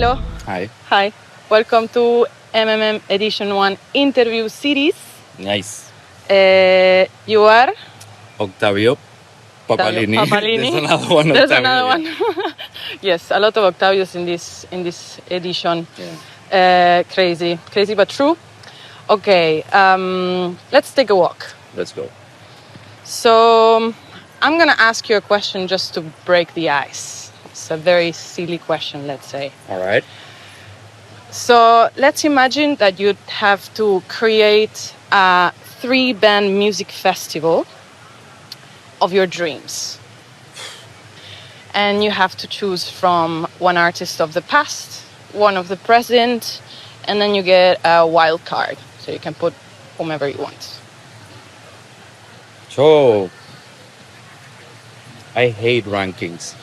Hello. Hi. Hi. Welcome to MMM Edition 1 interview series. Nice. You are Octavio Papalini. Papalini. There's another one. There's Octavio, another yeah. one. Yes, a lot of Octavios in this edition. Yeah. Crazy but true. Okay, let's take a walk. Let's go. So I'm gonna ask you a question just to break the ice. It's a very silly question, let's say. All right. So let's imagine that you'd have to create a 3-band music festival of your dreams. And you have to choose from one artist of the past, one of the present, and then you get a wild card. So you can put whomever you want. So, I hate rankings.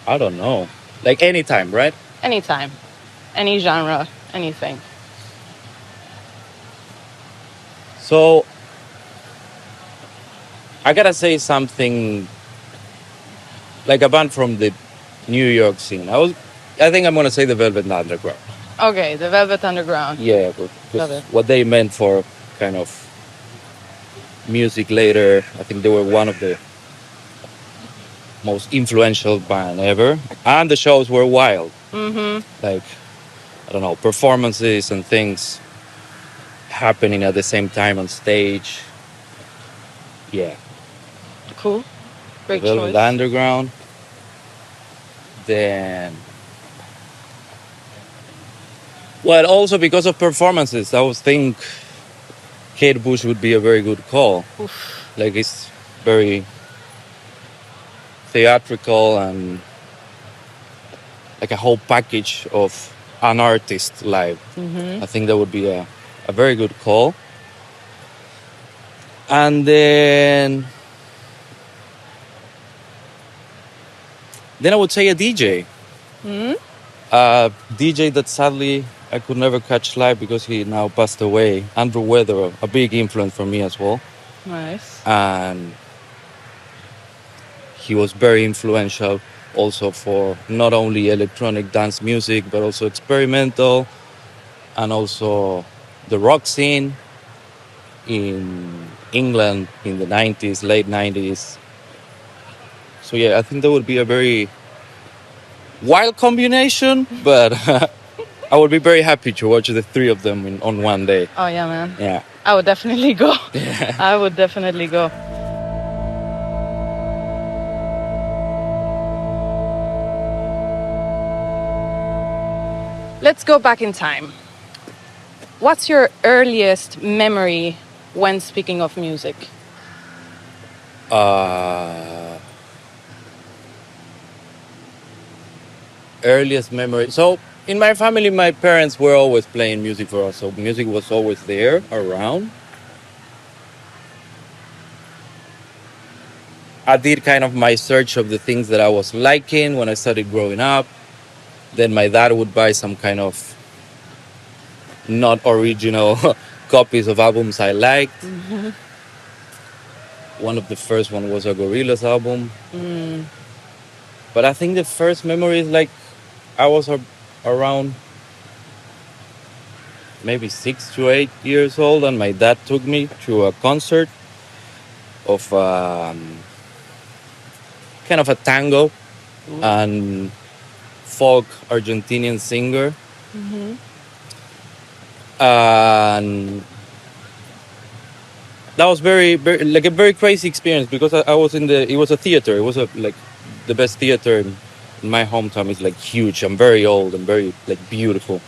I don't know. Like anytime, right? Anytime, any genre, anything. So, I gotta say something like a band from the New York scene. I think I'm gonna say the Velvet Underground. Okay, the Velvet Underground. Yeah, Love it. what they meant for kind of music later. I think they were one of the most influential band ever, and the shows were wild. Like, I don't know, performances and things happening at the same time on stage. Yeah, Cool. Great the Velvet choice. Underground. Then, well, also because of performances, I was think Kate Bush would be a very good call. Oof. Like, it's very theatrical and like a whole package of an artist live. I think that would be a very good call. And then I would say a DJ. A DJ that sadly I could never catch live because he now passed away. Andrew Weather, a big influence for me as well. Nice. And he was very influential also for not only electronic dance music, but also experimental and also the rock scene in England in the 90s, late 90s. So yeah, I think that would be a very wild combination, but I would be very happy to watch the three of them on one day. Oh yeah, man. Yeah. I would definitely go. I would definitely go. Let's go back in time. What's your earliest memory when speaking of music? Earliest memory. So in my family, my parents were always playing music for us. So music was always there around. I did kind of my search of the things that I was liking when I started growing up. Then my dad would buy some kind of not original copies of albums I liked. One of the first one was a Gorillaz album. But I think the first memory is like I was around maybe 6 to 8 years old, and my dad took me to a concert of kind of a tango and folk Argentinian singer. And that was very, very like a very crazy experience because I was it was a theater. It was like the best theater in my hometown. It's like huge and very old and very like beautiful.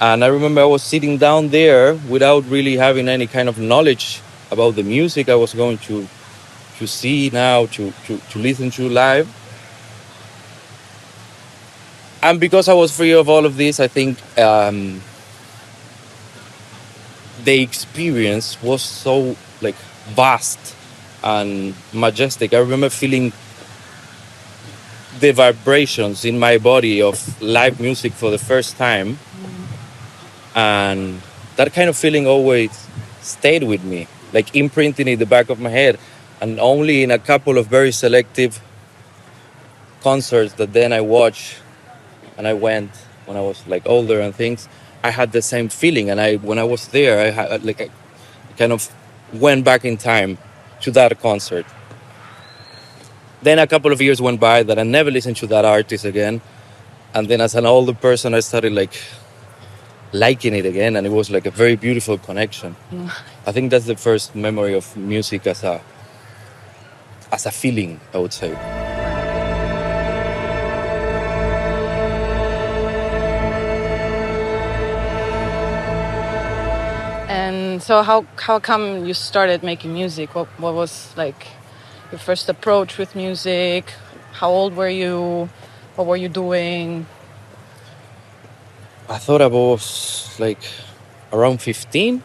And I remember I was sitting down there without really having any kind of knowledge about the music I was going to see now, to listen to live. And because I was free of all of this, I think the experience was so like vast and majestic. I remember feeling the vibrations in my body of live music for the first time. And that kind of feeling always stayed with me, like imprinting in the back of my head. And only in a couple of very selective concerts that then I watched and I went when I was like older and things, I had the same feeling. And when I was there, I had like I kind of went back in time to that concert. Then a couple of years went by that I never listened to that artist again. And then as an older person, I started like liking it again, and it was like a very beautiful connection. I think that's the first memory of music as a feeling, I would say. And so how come you started making music? What was like your first approach with music? How old were you? What were you doing? I thought I was like around 15.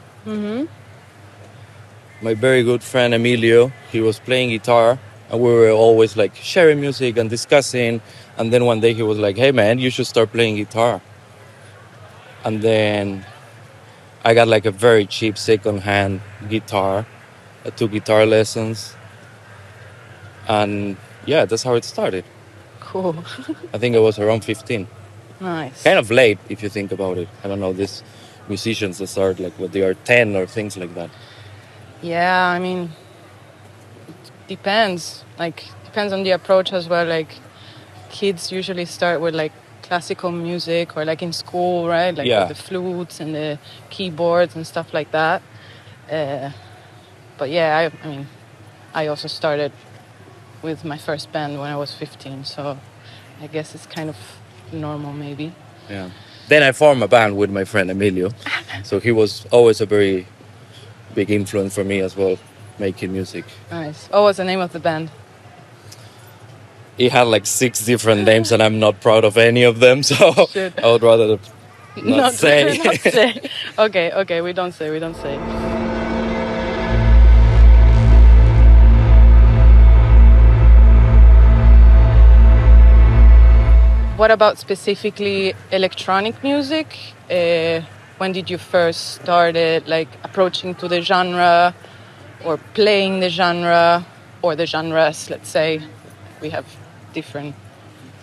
My very good friend Emilio, he was playing guitar, and we were always like sharing music and discussing. And then one day he was like, "Hey man, you should start playing guitar." And then I got like a very cheap second-hand guitar. I took guitar lessons, and yeah, that's how it started. Cool. I think I was around 15. Nice. Kind of late if you think about it. I don't know, these musicians that start like when they are 10 or things like that. Yeah, I mean, depends. Like, depends on the approach as well. Like, kids usually start with like classical music or like in school, right? Like Yeah. with the flutes and the keyboards and stuff like that. But yeah, I mean, I also started with my first band when I was 15, so I guess it's kind of normal, maybe. Yeah. Then I formed a band with my friend Emilio. So he was always a very big influence for me as well, making music. Nice. What was the name of the band? He had like 6 different names, and I'm not proud of any of them. So Shit. I would rather not say. Not say. Okay, we don't say. What about specifically electronic music? When did you first started like approaching to the genre or playing the genre or the genres, let's say? We have different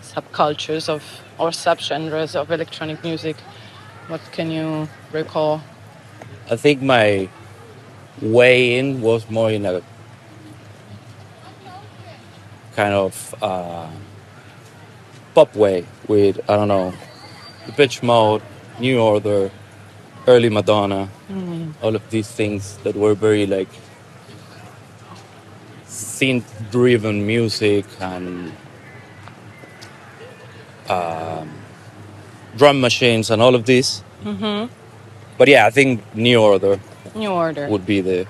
subcultures of or subgenres of electronic music. What can you recall? I think my way in was more in a kind of pop way with, I don't know, Pecci, New Order, early Madonna, all of these things that were very like synth-driven music and drum machines and all of this. But yeah, I think New Order New Order. would be the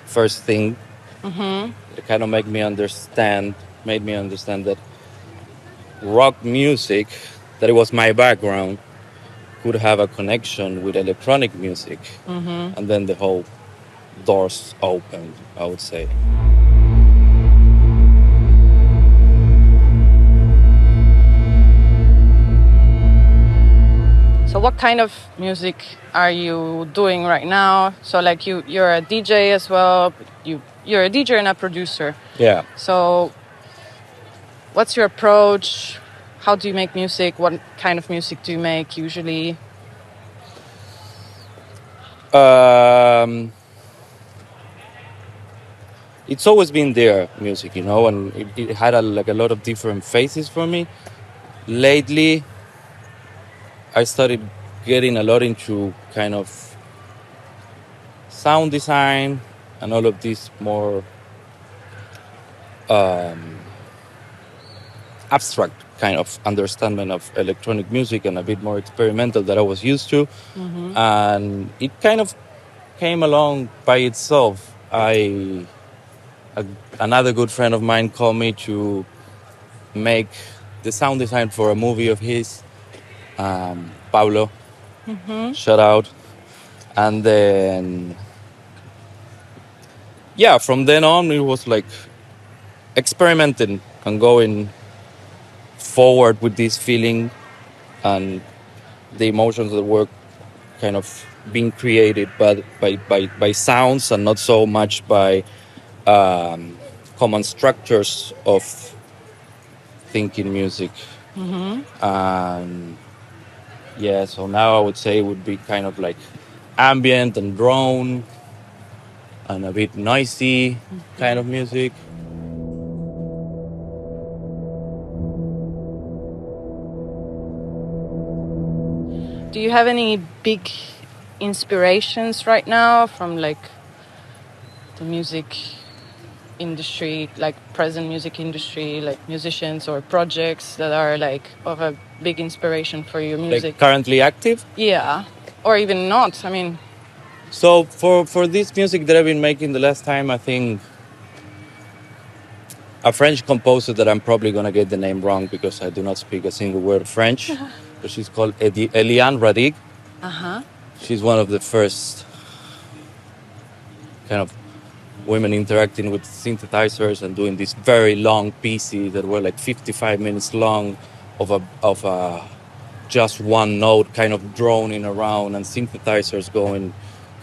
first thing. It kind of made me understand that rock music, that it was my background, could have a connection with electronic music. And then the whole doors opened, I would say. So what kind of music are you doing right now? So like you're a DJ as well. You're a DJ and a producer. Yeah. So what's your approach? How do you make music? What kind of music do you make usually? It's always been there, music, and it had a lot of different phases for me. Lately, I started getting a lot into kind of sound design and all of this more abstract kind of understanding of electronic music, and a bit more experimental that I was used to. And it kind of came along by itself. Another good friend of mine called me to make the sound design for a movie of his, Pablo, shout out. And then, yeah, from then on, it was like experimenting and going forward with this feeling and the emotions that were kind of being created by sounds, and not so much by common structures of thinking music. And yeah, so now I would say it would be kind of like ambient and drone and a bit noisy kind of music. Do you have any big inspirations right now from like the music industry, like present music industry, like musicians or projects that are like of a big inspiration for your music? Like currently active. Yeah, or even not. I mean, So for this music that I've been making the last time, I think a French composer that I'm probably gonna get the name wrong because I do not speak a single word of French. But she's called Eliane Radig. She's one of the first kind of women interacting with synthesizers and doing these very long pieces that were like 55 minutes long of a just one note kind of droning around and synthesizers going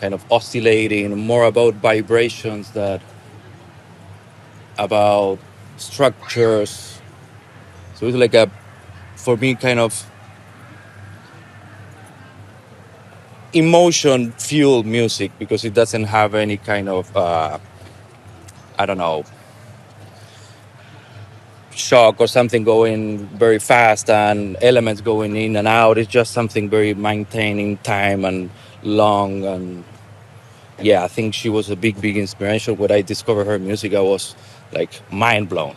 kind of oscillating, more about vibrations that about structures. So it's like a, for me, kind of emotion fueled music because it doesn't have any kind of I don't know, shock or something going very fast and elements going in and out. It's just something very maintaining time and long. And yeah, I think she was a big inspiration. When I discovered her music, I was like mind blown,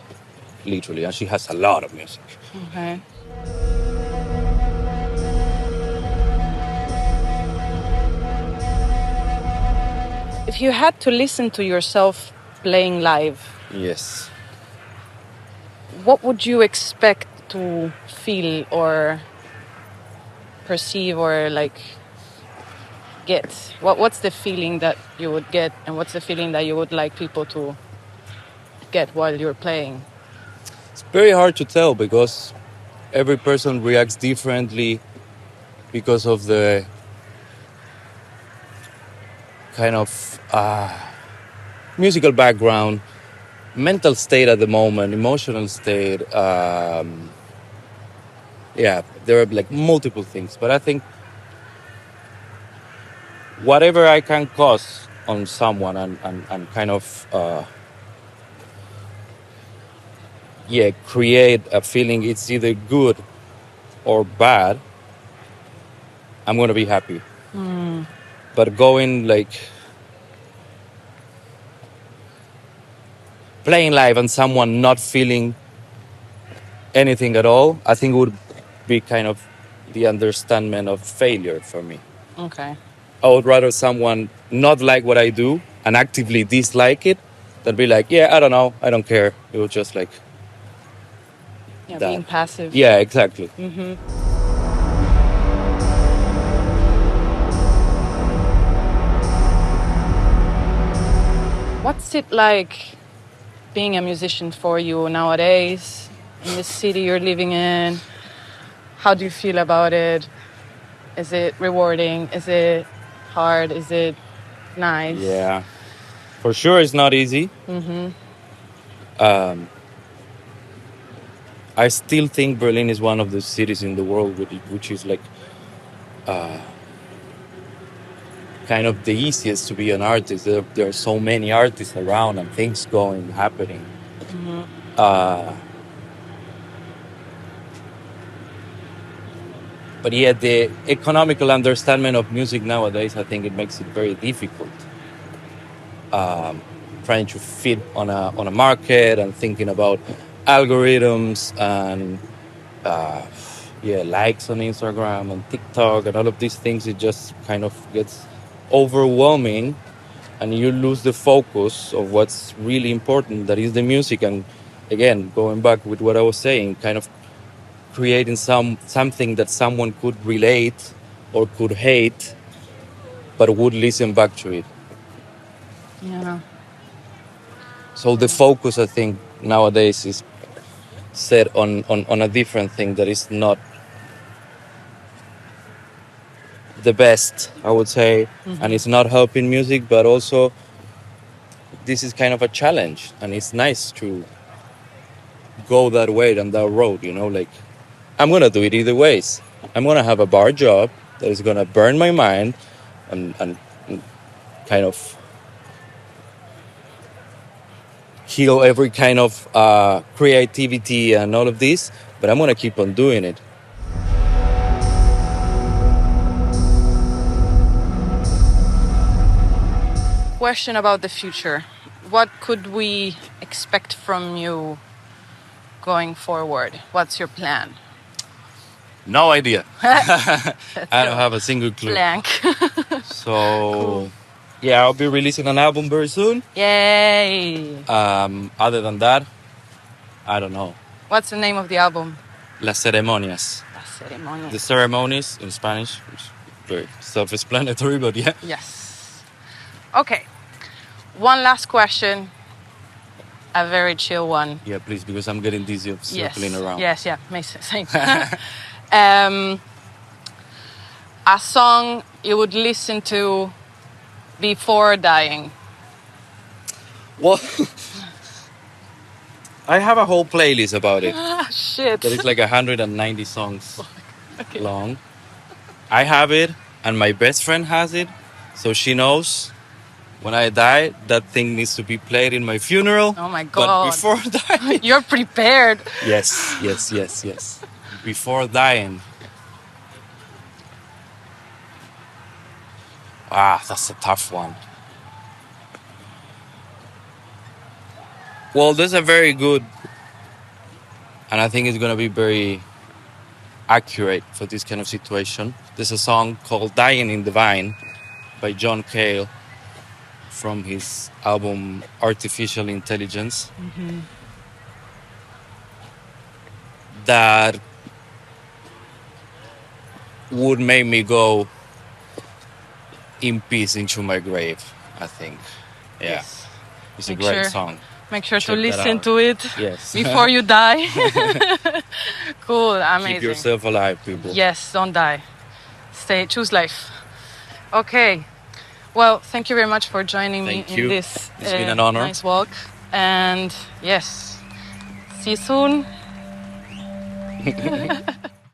literally. And she has a lot of music. okay. If you had to listen to yourself playing live, Yes. what would you expect to feel or perceive or like get? What's the feeling that you would get, and what's the feeling that you would like people to get while you're playing? It's very hard to tell because every person reacts differently because of the kind of musical background, mental state at the moment, emotional state. Yeah, there are like multiple things, but I think whatever I can cause on someone and kind of yeah, create a feeling it's either good or bad, I'm gonna be happy. But going like playing live and someone not feeling anything at all, I think would be kind of the understanding of failure for me. Okay. I would rather someone not like what I do and actively dislike it than be like, yeah, I don't know, I don't care. It was just like Yeah, that. being passive. Yeah, exactly. What's it like being a musician for you nowadays in the city you're living in? How do you feel about it? Is it rewarding? Is it hard? Is it nice? Yeah, for sure it's not easy. I still think Berlin is one of the cities in the world which is like kind of the easiest to be an artist. There are so many artists around and things going, happening. But yet the economical understanding of music nowadays, I think it makes it very difficult. Trying to fit on a market and thinking about algorithms and yeah, likes on Instagram and TikTok and all of these things, it just kind of gets overwhelming and you lose the focus of what's really important, that is the music. And again, going back with what I was saying, kind of creating something that someone could relate or could hate but would listen back to it. Yeah. So the focus, I think, nowadays is set on a different thing that is not the best, I would say, and it's not helping music, but also this is kind of a challenge, and it's nice to go that way and that road. Like I'm gonna do it either ways. I'm gonna have a bar job that is gonna burn my mind and kind of heal every kind of creativity and all of this, but I'm gonna keep on doing it. Question about the future. What could we expect from you going forward? What's your plan? No idea. I don't have a single clue. Blank. So, yeah, I'll be releasing an album very soon. Yay! Other than that, I don't know. What's the name of the album? Las ceremonias. Las Ceremonias. The ceremonies in Spanish, which is very self-explanatory, but yeah. Yes. Okay. One last question. A very chill one. Yeah, please, because I'm getting dizzy of circling around. Yes, yeah, makes sense. Same. A song you would listen to before dying. Well, I have a whole playlist about it. Shit. That is like 190 songs long. I have it, and my best friend has it, so she knows when I die, that thing needs to be played in my funeral. Oh my But God. before dying... You're prepared. Yes. Before dying... that's a tough one. Well, there's a very good, and I think it's going to be very accurate for this kind of situation. There's a song called Dying in the Vine by John Cale from his album Artificial Intelligence. Mm-hmm. That would make me go in peace into my grave, I think. Yeah. Yes. It's Make a great sure- song. Make sure to Check that listen out. to it Yes. before you die. Cool, amazing. Keep yourself alive, people. Yes, don't die. Choose life. Okay. Well, thank you very much for joining Thank me you. in this It's been an honor. nice walk. And yes, see you soon.